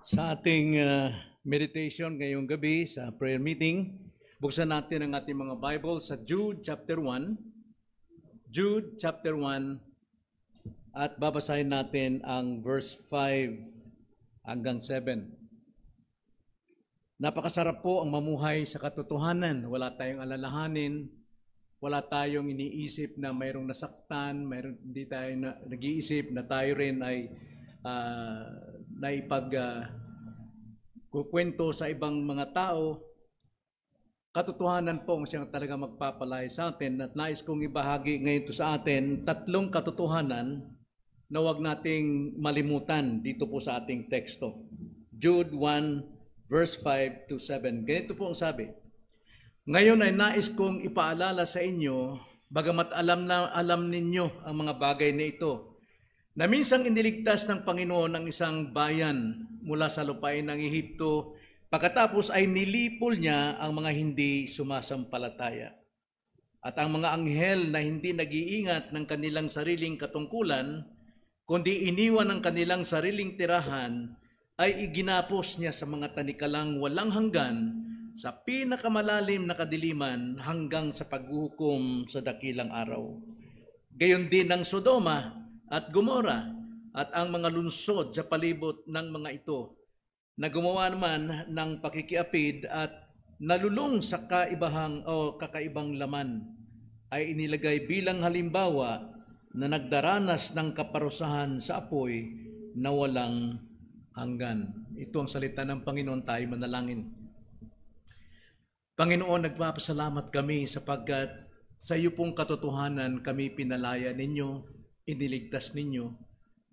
Sa ating meditation ngayong gabi sa prayer meeting, buksan natin ang ating mga Bible sa Jude chapter 1. Jude chapter 1 at babasahin natin ang verse 5 hanggang 7. Napakasarap po ang mamuhay sa katotohanan. Wala tayong alalahanin, wala tayong iniisip na mayroong nasaktan, hindi tayo nag-iisip na tayo rin ay kukwento sa ibang mga tao. Katotohanan po ang siyang talaga magpapalay sa atin at nais kong ibahagi ngayon ito sa atin, tatlong katotohanan na huwag nating malimutan dito po sa ating teksto. Jude 1 verse 5 to 7. Ganito po ang sabi: ngayon ay nais kong ipaalala sa inyo, bagamat alam ninyo ang mga bagay na ito, na minsang iniligtas ng Panginoon ang isang bayan mula sa lupain ng Ehipto, pagkatapos ay nilipol niya ang mga hindi sumasampalataya. At ang mga anghel na hindi nag-iingat ng kanilang sariling katungkulan, kundi iniwan ang kanilang sariling tirahan, ay iginapos niya sa mga tanikalang walang hanggan, sa pinakamalalim na kadiliman hanggang sa paghuhukom sa dakilang araw. Gayon din ang Sodoma at Gomora at ang mga lungsod sa palibot ng mga ito, na gumawa naman ng pakikiapid at nalulung sa kakaibang laman, ay inilagay bilang halimbawa na nagdaranas ng kaparusahan sa apoy na walang hanggan. Ito ang salita ng Panginoon. Tayo manalangin. Panginoon, nagpapasalamat kami sapagkat sa iyo pong katotohanan kami pinalaya ninyo, iniligtas ninyo.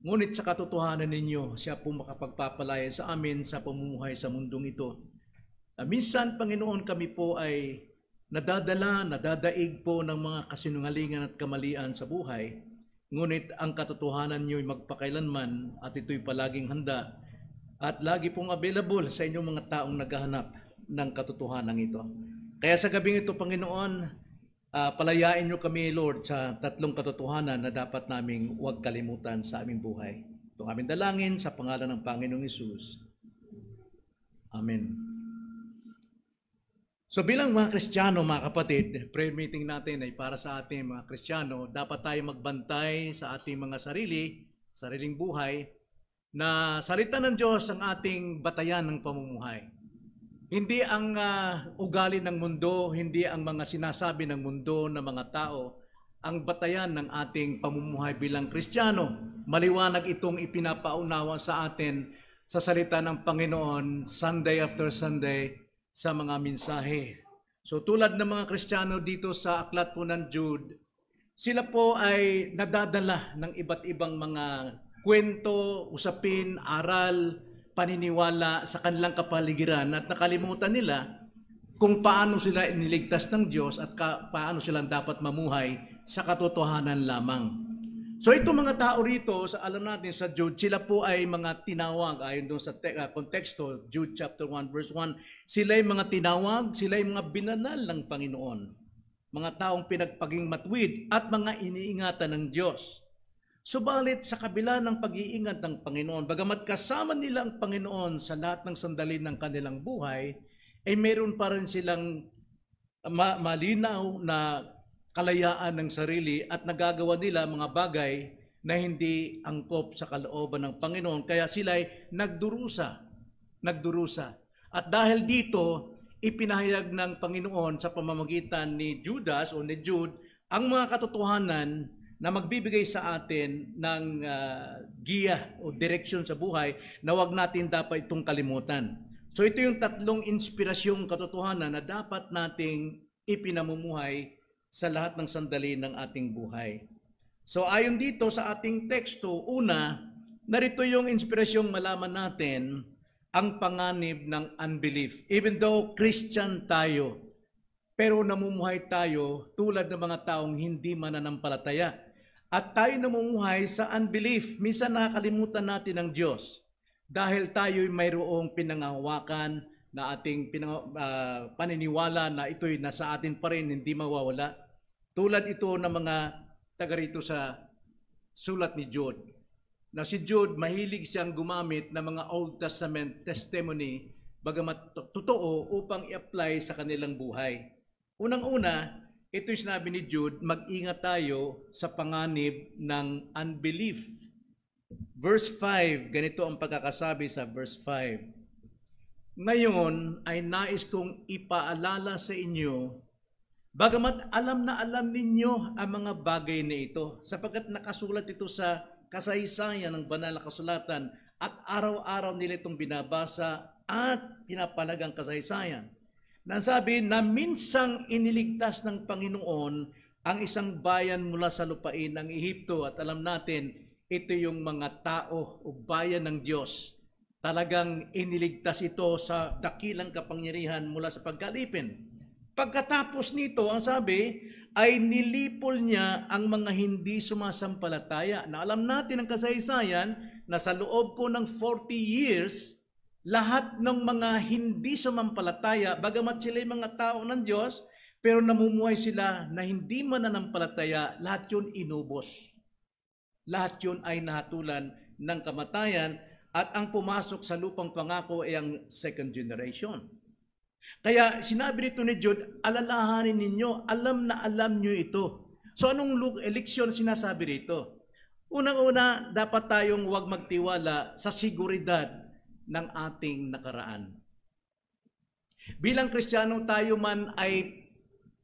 Ngunit sa katotohanan ninyo, siya po makapagpapalaya sa amin sa pamumuhay sa mundong ito. Minsan, Panginoon, kami po ay nadadaig po ng mga kasinungalingan at kamalian sa buhay. Ngunit ang katotohanan niyo ay magpakailanman at ito'y palaging handa at lagi pong available sa inyong mga taong naghahanap ng katotohanan ito. Kaya sa gabing ito, Panginoon, palayain niyo kami, Lord, sa tatlong katotohanan na dapat naming huwag kalimutan sa aming buhay. Itong aming dalangin sa pangalan ng Panginoong Hesus. Amen. So bilang mga Kristiyano, mga kapatid, prayer meeting natin ay para sa ating mga Kristiyano. Dapat tayo magbantay sa ating mga sariling buhay, na salita ng Diyos ang ating batayan ng pamumuhay. Hindi ang ugali ng mundo, hindi ang mga sinasabi ng mundo na mga tao ang batayan ng ating pamumuhay bilang Kristiyano. Maliwanag itong ipinapaunawa sa atin sa salita ng Panginoon Sunday after Sunday sa mga mensahe. So tulad ng mga Kristiyano dito sa aklat po ng Jude, sila po ay nadadala ng iba't ibang mga kwento, usapin, aral, paniniwala sa kanilang kapaligiran at nakalimutan nila kung paano sila iniligtas ng Diyos at paano silang dapat mamuhay sa katotohanan lamang. So itong mga tao rito, alam natin sa Jude, sila po ay mga tinawag, ayon doon sa konteksto, Jude chapter 1 verse 1, sila ay mga tinawag, sila ay mga binanal ng Panginoon, mga taong pinagpaging matwid at mga iniingatan ng Diyos. Subalit sa kabila ng pag-iingat ng Panginoon, bagamat kasama nila ang Panginoon sa lahat ng sandali ng kanilang buhay, ay meron pa rin silang malinaw na kalayaan ng sarili at nagagawa nila mga bagay na hindi angkop sa kalooban ng Panginoon. Kaya sila ay nagdurusa. At dahil dito, ipinahayag ng Panginoon sa pamamagitan ni Judas o ni Jude ang mga katotohanan na magbibigay sa atin ng giya o direksyon sa buhay na wag natin dapat itong kalimutan. So ito yung tatlong inspirasyong katotohanan na dapat nating ipinamumuhay sa lahat ng sandali ng ating buhay. So ayon dito sa ating teksto, una, narito yung inspirasyong malaman natin ang panganib ng unbelief. Even though Christian tayo, pero namumuhay tayo tulad ng mga taong hindi mananampalataya. At tayo namumuhay sa unbelief. Minsan nakakalimutan natin ang Diyos dahil tayo'y mayroong pinangahawakan na ating paniniwala na ito'y nasa atin pa rin, hindi mawawala. Tulad ito ng mga taga rito sa sulat ni Jude. na si Jude, mahilig siyang gumamit ng mga Old Testament testimony, bagamat totoo, upang i-apply sa kanilang buhay. Unang-una, ito yung sinabi ni Jude, mag-ingat tayo sa panganib ng unbelief. Verse 5, ganito ang pagkakasabi sa verse 5. Ngayon ay nais kong ipaalala sa inyo, bagamat alam na alam ninyo ang mga bagay na ito, sapagkat nakasulat ito sa kasaysayan ng banal na kasulatan at araw-araw nila itong binabasa at pinapalagang kasaysayan. Nasabi na minsang iniligtas ng Panginoon ang isang bayan mula sa lupain ng Ehipto, at alam natin ito yung mga tao o bayan ng Diyos. Talagang iniligtas ito sa dakilang kapangyarihan mula sa pagkalipin. Pagkatapos nito, ang sabi ay nilipol niya ang mga hindi sumasampalataya. Na alam natin ang kasaysayan na sa loob po ng 40 years, lahat ng mga hindi sumampalataya, bagamat sila ay mga tao ng Diyos, pero namumuhay sila na hindi mananampalataya, lahat yun inubos. Lahat yun ay nahatulan ng kamatayan, at ang pumasok sa lupang pangako ay ang second generation. Kaya sinabi nito ni Jude, alalahanin ninyo, alam na alam nyo ito. So anong leksyon sinasabi rito? Unang-una, dapat tayong huwag magtiwala sa seguridad ng ating nakaraan. Bilang Kristiyano, tayo man ay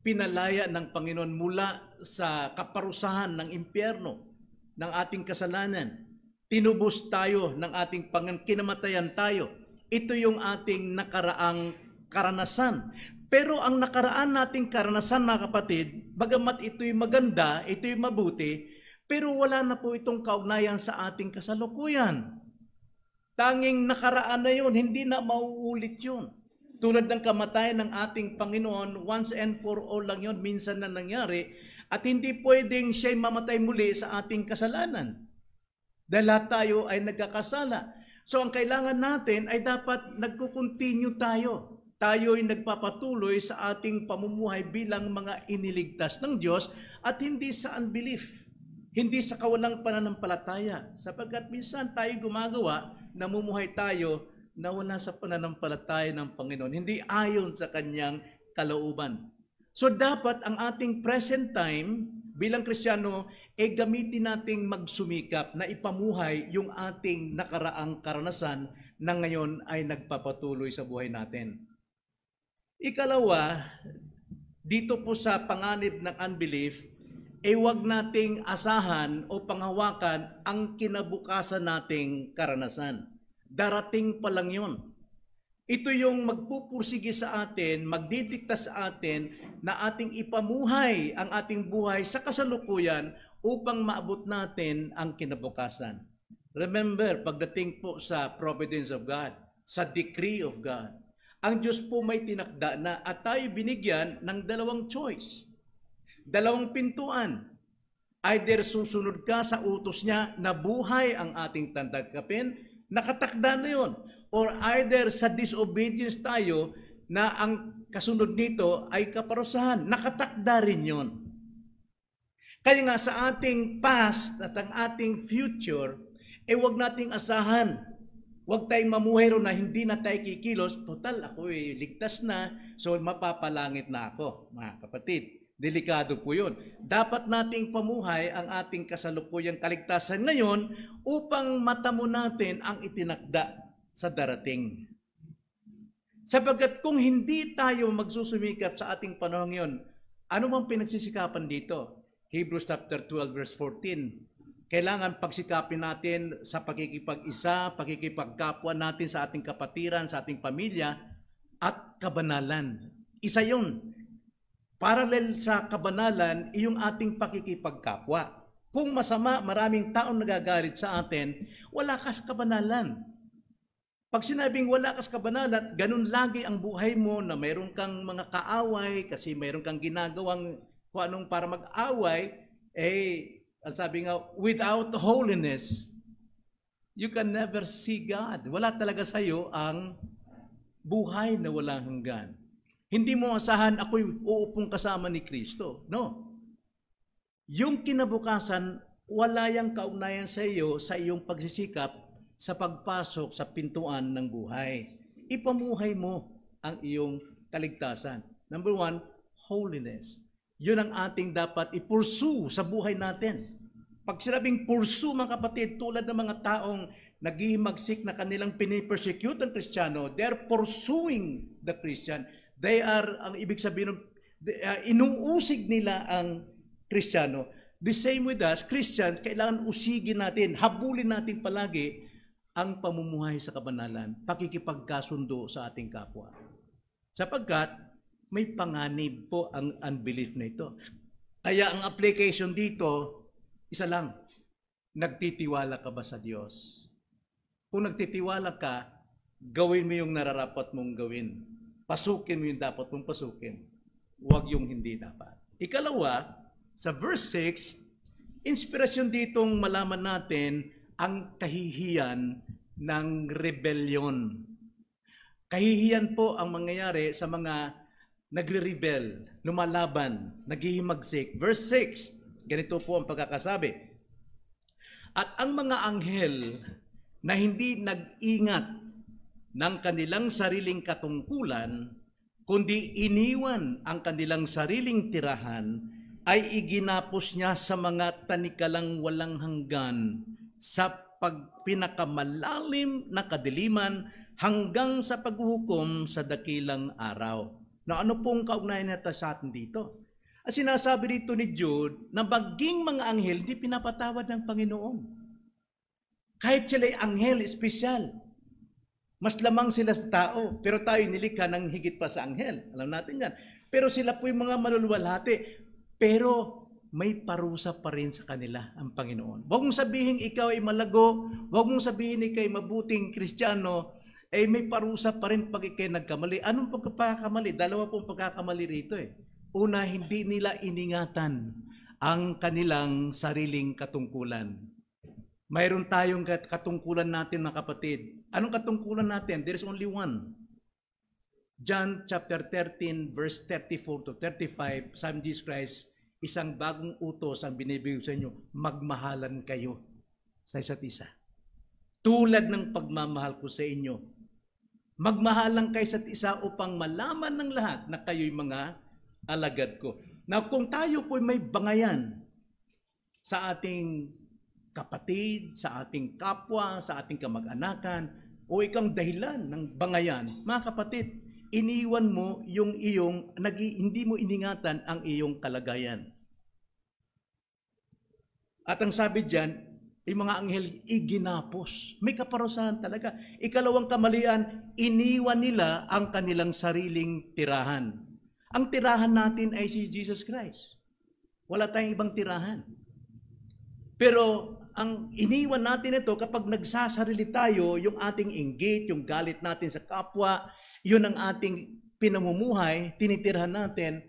pinalaya ng Panginoon mula sa kaparusahan ng impyerno, ng ating kasalanan. Tinubos tayo ng ating Panginoon, kinamatayan tayo. Ito yung ating nakaraang karanasan. Pero ang nakaraan nating karanasan, mga kapatid, bagamat ito'y maganda, ito'y mabuti, pero wala na po itong kaugnayan sa ating kasalukuyan. Tanging nakaraan na yun, hindi na mauulit yun. Tulad ng kamatayan ng ating Panginoon, once and for all lang yun, minsan na nangyari, at hindi pwedeng siya'y mamatay muli sa ating kasalanan. Dahil lahat tayo ay nagkakasala. So ang kailangan natin ay dapat nagkukontinue tayo. Tayo ay nagpapatuloy sa ating pamumuhay bilang mga iniligtas ng Diyos at hindi sa unbelief, hindi sa kawalang pananampalataya. Sapagkat minsan tayo gumagawa, namumuhay tayo na wala sa pananampalataya ng Panginoon, hindi ayon sa kanyang kalooban. So dapat ang ating present time bilang Kristiyano ay gamitin nating magsumikap na ipamuhay yung ating nakaraang karanasan na ngayon ay nagpapatuloy sa buhay natin. Ikalawa, dito po sa panganib ng unbelief, huwag nating asahan o panghawakan ang kinabukasan nating karanasan. Darating pa lang yun. Ito yung magpupursige sa atin, magdidikta sa atin na ating ipamuhay ang ating buhay sa kasalukuyan upang maabot natin ang kinabukasan. Remember, pagdating po sa providence of God, sa decree of God, ang Diyos po may tinakda na at tayo binigyan ng dalawang choice. Dalawang pintuan. Either susunod ka sa utos niya na buhay ang ating tandagkapin, nakatakda na yun. Or either sa disobedience tayo na ang kasunod nito ay kaparusahan. Nakatakda rin yun. Kaya nga sa ating past at ang ating future, huwag nating asahan. Huwag tayong mamuhay ron na hindi na tayo kikilos. Total, ako ligtas na, so mapapalangit na ako. Mga kapatid, delikado po yun. Dapat nating pamuhay ang ating kasalukuyang kaligtasan ngayon upang matamo natin ang itinakda sa darating. Sapagkat kung hindi tayo magsusumikap sa ating panahon ngayon, ano bang pinagsisikapan dito? Hebrews chapter 12 verse 14. Kailangan pagsikapin natin sa pakikipag-isa, pakikipagkapwa natin sa ating kapatiran, sa ating pamilya, at kabanalan. Isa yun. Parallel sa kabanalan, iyong ating pakikipagkapwa. Kung masama, maraming taong nagagalit sa atin, wala ka sa kabanalan. Pag sinabing wala ka sa kabanalan, ganun lagi ang buhay mo na mayroon kang mga kaaway, kasi mayroon kang ginagawang kung anong para mag-away, ang sabi nga, without holiness, you can never see God. Wala talaga sa iyo ang buhay na walang hanggan. Hindi mo asahan ako'y uupong kasama ni Kristo. No. Yung kinabukasan, wala yang kaugnayan sa iyo sa iyong pagsisikap sa pagpasok sa pintuan ng buhay. Ipamuhay mo ang iyong kaligtasan. Number 1, holiness. Yun ang ating dapat i-pursue sa buhay natin. Pag sinabing pursue, mga kapatid, tulad ng mga taong naghihimagsik na kanilang pinipersecute ang Kristiyano, they're pursuing the Christian. They are, ang ibig sabihin, inuusig nila ang Kristiyano. The same with us, Christians, kailangan usigin natin, habulin natin palagi ang pamumuhay sa kabanalan, pakikipagkasundo sa ating kapwa. Sapagkat may panganib po ang unbelief na ito. Kaya ang application dito, isa lang, nagtitiwala ka ba sa Diyos? Kung nagtitiwala ka, gawin mo yung nararapat mong gawin. Pasukin mo yung dapat mong pasukin. Huwag yung hindi dapat. Ikalawa, sa verse 6, inspirasyon ditong malaman natin ang kahihiyan ng rebellion. Kahihiyan po ang mangyayari sa mga nagre-rebel, lumalaban, naghihimagsik. Verse 6, ganito po ang pagkakasabi. At ang mga anghel na hindi nag-ingat ng kanilang sariling katungkulan, kundi iniwan ang kanilang sariling tirahan, ay iginapos niya sa mga tanikalang walang hanggan, sa pinakamalalim na kadiliman, hanggang sa paghuhukom sa dakilang araw. Na ano pong kaugnayan natin sa atin dito? At sinasabi dito ni Jude na maging mga anghel, hindi pinapatawad ng Panginoon. Kahit sila'y anghel, espesyal. Mas lamang sila sa tao, pero tayo nilikha ng higit pa sa anghel. Alam natin yan. Pero sila po yung mga maluluwalhati. Pero may parusa pa rin sa kanila ang Panginoon. Huwag mong sabihin ikaw ay malago, huwag mong sabihin ikaw ay mabuting Kristiyano, ay may parusa pa rin pag ikay nagkamali. Anong pagkakamali? Dalawa pong pagkakamali rito eh. Una, hindi nila iningatan ang kanilang sariling katungkulan. Mayroon tayong katungkulan natin, mga kapatid. Anong katungkulan natin? There is only one. John chapter 13, verse 34 to 35, sabi ni Jesus Christ, isang bagong utos ang binibigay sa inyo, magmahalan kayo sa isa't isa. Tulad ng pagmamahal ko sa inyo. Magmahalan kayo sa isa't isa upang malaman ng lahat na kayo'y mga alagad ko. Now, kung tayo po may bangayan sa ating kapatid, sa ating kapwa, sa ating kamag-anakan, o ikang dahilan ng bangayan, mga kapatid, iniwan mo yung iyong, hindi mo iningatan ang iyong kalagayan. At ang sabi diyan, yung mga anghel iginapos. May kaparusahan talaga. Ikalawang kamalian, iniwan nila ang kanilang sariling tirahan. Ang tirahan natin ay si Jesus Christ. Wala tayong ibang tirahan. Pero ang iniwan natin ito kapag nagsasarili tayo, yung ating inggit, yung galit natin sa kapwa, yun ang ating pinamumuhay, tinitirhan natin,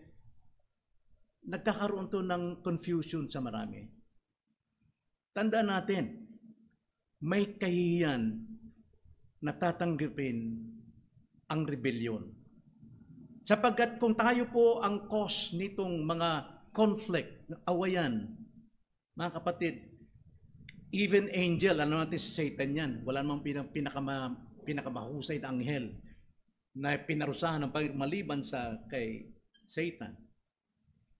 nagkakaroon to ng confusion sa marami. Tandaan natin, may kahihiyan na tatanggapin ang rebellion. Sapagkat kung tayo po ang cause nitong mga conflict, awayan, mga kapatid, even angel, ano natin si Satan yan, wala namang pinakamahusay na anghel na pinarusahan ng maliban sa kay Satan.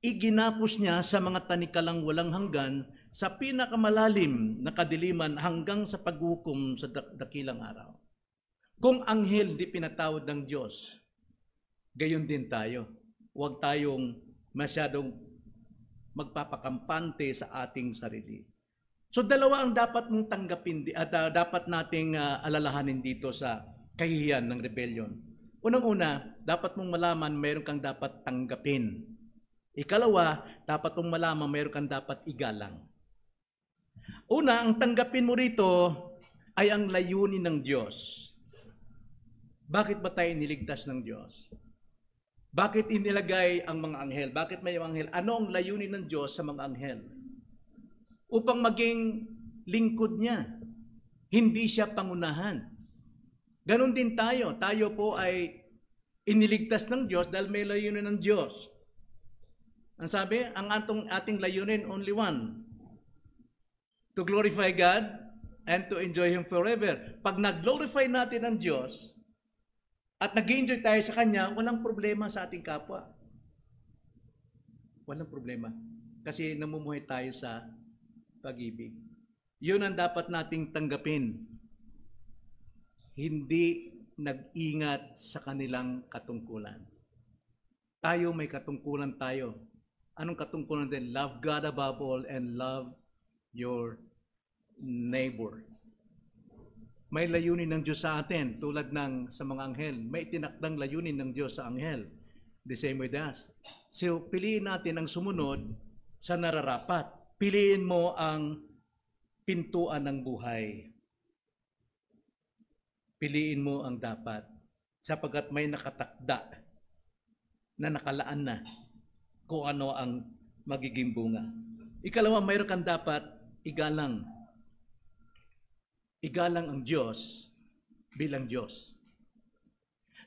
Iginapos niya sa mga tanikalang walang hanggan, sa pinakamalalim na kadiliman hanggang sa paghukom sa dakilang araw. Kung anghel di pinatawad ng Diyos, gayon din tayo. Huwag tayong masyadong magpapakampante sa ating sarili. So dalawa ang dapat mong tanggapin at dapat nating alalahanin dito sa kahihiyan ng rebellion. Unang-una, dapat mong malaman mayroon kang dapat tanggapin. Ikalawa, dapat mong malaman mayroon kang dapat igalang. Una, ang tanggapin mo rito ay ang layunin ng Diyos. Bakit ba tayo niligtas ng Diyos? Bakit inilagay ang mga anghel? Bakit may anghel? Ano ang layunin ng Diyos sa mga anghel? Upang maging lingkod niya. Hindi siya pangunahan. Ganon din tayo. Tayo po ay iniligtas ng Diyos dahil may layunin ng Diyos. Ang sabi, ang ating layunin, only one. to glorify God and to enjoy Him forever. Pag nag-glorify natin ang Diyos at nag-enjoy tayo sa Kanya, walang problema sa ating kapwa. Walang problema. Kasi namumuhay tayo sa pag-ibig. Yun ang dapat nating tanggapin. Hindi nag-ingat sa kanilang katungkulan. Tayo may katungkulan tayo. Anong katungkulan din? Love God above all and love your neighbor. May layunin ng Diyos sa atin tulad ng sa mga anghel. May tinakdang layunin ng Diyos sa anghel. The same with us. So, piliin natin ang sumunod sa nararapat. Piliin mo ang pintuan ng buhay. Piliin mo ang dapat. Sapagkat may nakatakda na nakalaan na kung ano ang magiging bunga. Ikalawa, mayroon kang dapat igalang. Igalang ang Diyos bilang Diyos.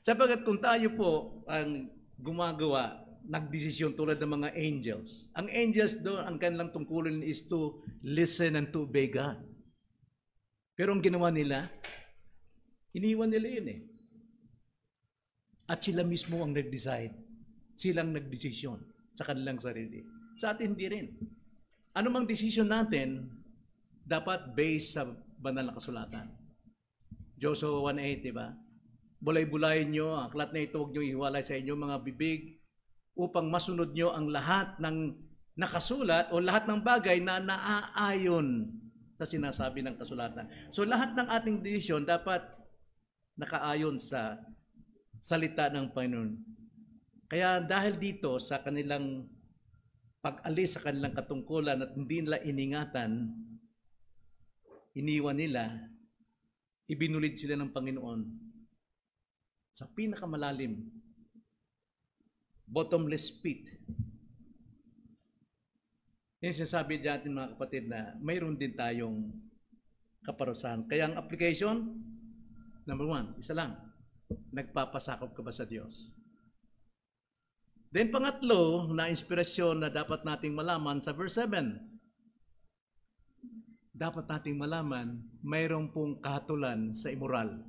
Sapagkat kung tayo po ang gumagawa, nagdesisyon tulad ng mga angels. Ang angels doon, ang kanilang tungkulin is to listen and to obey God. Pero ang ginawa nila, iniwan nila yun eh. At sila mismo ang nag-decide. Silang nagdesisyon sa kanilang sarili. Sa atin hindi rin. Ano mang desisyon natin, dapat based sa banal na kasulatan. Joshua 1:8, di ba? Bulay-bulayin nyo, ang aklat na ito, huwag nyo ihiwalay sa inyong mga bibig upang masunod nyo ang lahat ng nakasulat o lahat ng bagay na naaayon sa sinasabi ng kasulatan. So lahat ng ating desisyon dapat nakaayon sa salita ng Panginoon. Kaya dahil dito sa kanilang pag-alis sa kanilang katungkulan at hindi nila iningatan, iniwan nila, ibinulid sila ng Panginoon sa pinakamalalim, bottomless pit. Yan sinasabi natin mga kapatid na mayroon din tayong kaparusahan. Kaya ang application, number 1, isa lang, nagpapasakop ka ba sa Diyos? Then pangatlo na inspirasyon na dapat nating malaman sa verse 7. Dapat nating malaman, mayroong pong kahatulan sa immoral.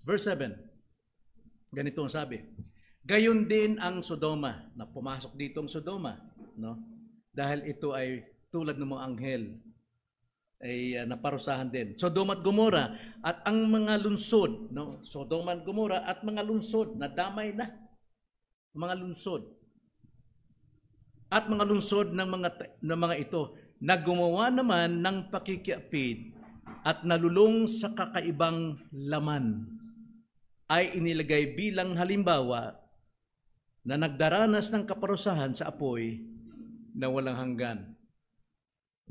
Verse 7. Ganito ang sabi. Gayon din ang Sodoma, na pumasok dito ang Sodoma, no? Dahil ito ay tulad ng mga anghel ay naparusahan din. Sodoma at Gomora at ang mga lungsod, no? Sodoma at Gomora at mga lungsod na damay na. Mga lungsod. At mga lungsod ng mga ito na gumawa naman ng pakikiapid at nalulong sa kakaibang laman ay inilagay bilang halimbawa na nagdaranas ng kaparusahan sa apoy na walang hanggan.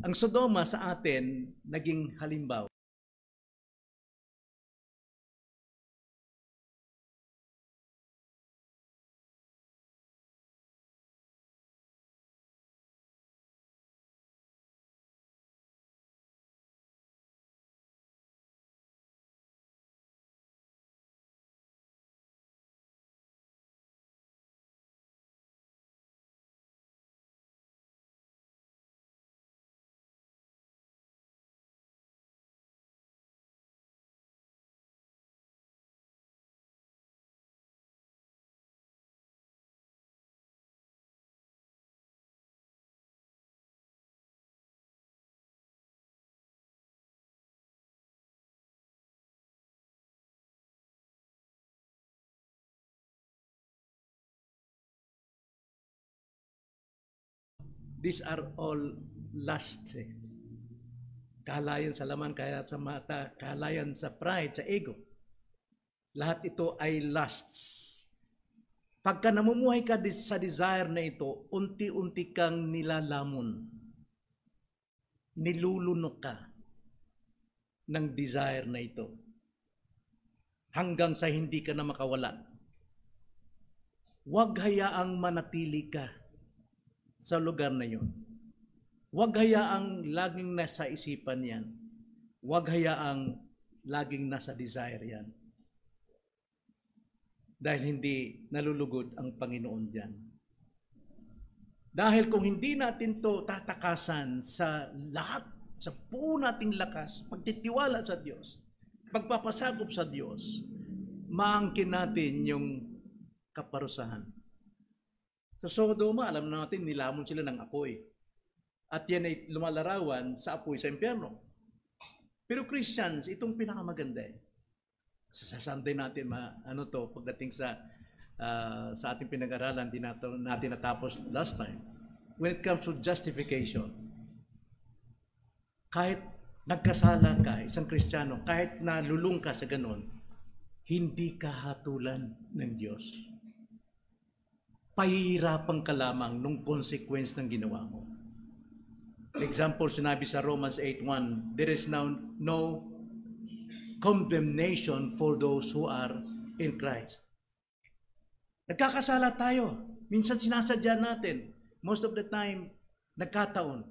Ang Sodoma sa atin naging halimbawa. These are all lusts. Kahalayan sa laman, kahalayan sa mata, kahalayan sa pride, sa ego. Lahat ito ay lusts. Pagka namumuhay ka sa desire na ito, unti-unti kang nilalamon. Nilulunok ka ng desire na ito. Hanggang sa hindi ka na makawala. Huwag hayaang manatili ka sa lugar na yun. Huwag hayaang laging nasa isipan yan. Huwag hayaang laging nasa desire yan. Dahil hindi nalulugod ang Panginoon dyan. Dahil kung hindi natin to tatakasan sa lahat sa buo nating lakas, pagtitiwala sa Diyos, pagpapasakop sa Diyos, maangkin natin yung kaparusahan. Sa Sodoma, alam natin, nilamon sila ng apoy. At yan ay lumalarawan sa apoy sa impyerno. Pero Christians, itong pinakamaganda eh. Sa Sunday natin, pagdating sa ating pinag-aralan, natin natapos last time. When it comes to justification, kahit nagkasala ka, isang Kristiyano, kahit nalulung ka sa ganon, hindi ka hatulan ng Diyos. Pahihirapan ka lamang nung consequence ng ginawa mo. For example, sinabi sa Romans 8:1, there is now no condemnation for those who are in Christ. Nagkakasala tayo. Minsan sinasadya natin. Most of the time, nagkataon.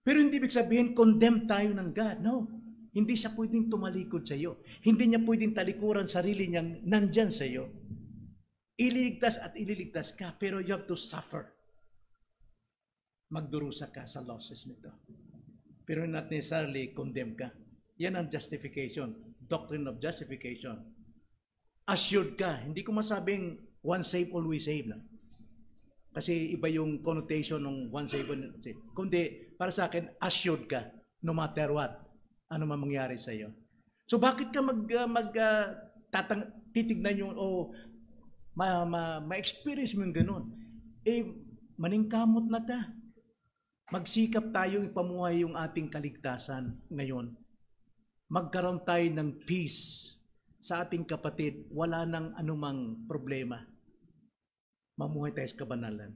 Pero hindi ibig sabihin, condemn tayo ng God. No. Hindi siya pwedeng tumalikod sa iyo. Hindi niya pwedeng talikuran sarili niyang nandyan sa iyo. Ililigtas at ililigtas ka, pero you have to suffer. Magdurusa ka sa losses nito. Pero not necessarily condemn ka. Yan ang justification. Doctrine of justification. Assured ka. Hindi ko masabing once saved, always saved lang. Kasi iba yung connotation ng once saved, always saved. Kundi, para sa akin, assured ka no matter what. Ano man mangyari sa iyo. So bakit ka titignan yung ma-experience mo yung ganun? Maningkamot na ta. Magsikap tayong ipamuhay yung ating kaligtasan ngayon. Magkaroon tayo ng peace sa ating kapatid. Wala nang anumang problema. Mamuhay tayo sa kabanalan.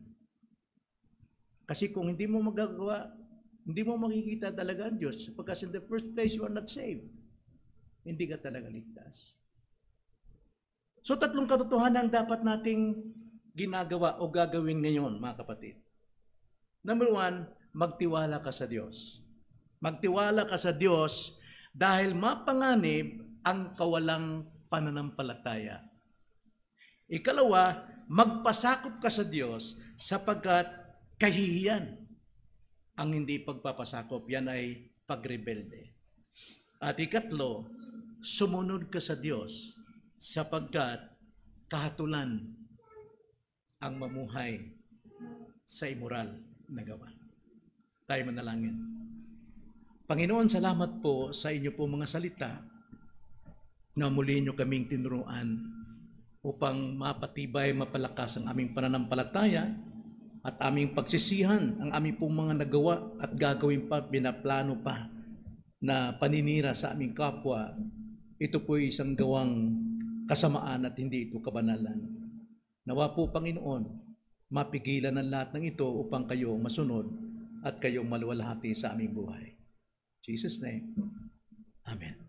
Kasi kung hindi mo magagawa, hindi mo makikita talaga ang Diyos. Because in the first place, you are not saved. Hindi ka talaga ligtas. So, tatlong katotohanan dapat nating ginagawa o gagawin ngayon, mga kapatid. Number one, magtiwala ka sa Diyos. Magtiwala ka sa Diyos dahil mapanganib ang kawalang pananampalataya. Ikalawa, magpasakop ka sa Diyos sapagkat kahihiyan ang hindi pagpapasakop. Yan ay pagrebelde. At ikatlo, sumunod ka sa Diyos sapagkat kahatulan ang mamuhay sa immoral na gawa. Tayo manalangin. Panginoon, salamat po sa inyo po mga salita na muli nyo kaming tinuruan upang mapatibay, mapalakas ang aming pananampalataya at aming pagsisihan ang aming pong mga nagawa at gagawin pa, binaplano pa na paninira sa aming kapwa. Ito po isang gawang kasamaan at hindi ito kabanalan. Nawa po, Panginoon, mapigilan ang lahat ng ito upang kayo masunod at kayong maluwalhati sa aming buhay. In Jesus' name, Amen.